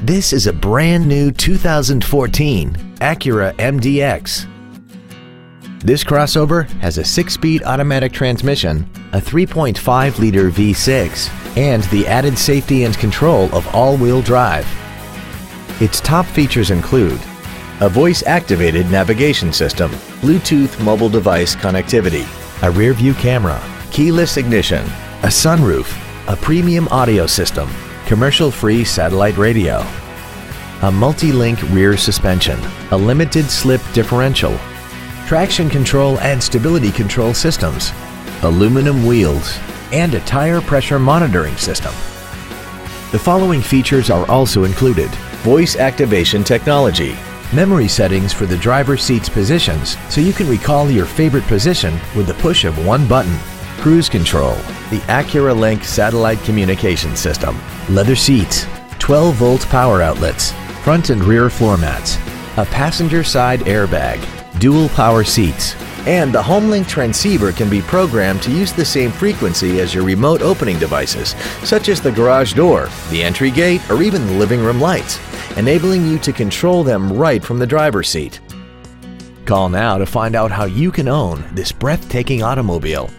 This is a brand new 2014 Acura MDX. This crossover has a 6-speed automatic transmission, a 3.5-liter V6, and the added safety and control of all-wheel drive. Its top features include a voice-activated navigation system, Bluetooth mobile device connectivity, a rear-view camera, keyless ignition, a sunroof, a premium audio system, commercial-free satellite radio, a multi-link rear suspension, a limited slip differential, traction control and stability control systems, aluminum wheels, and a tire pressure monitoring system. The following features are also included: voice activation technology, memory settings for the driver's seat's positions so you can recall your favorite position with the push of one button, cruise control, the Acura Link satellite communication system, leather seats, 12-volt power outlets, front and rear floor mats, a passenger side airbag, dual power seats, and the HomeLink transceiver can be programmed to use the same frequency as your remote opening devices, such as the garage door, the entry gate, or even the living room lights, enabling you to control them right from the driver's seat. Call now to find out how you can own this breathtaking automobile.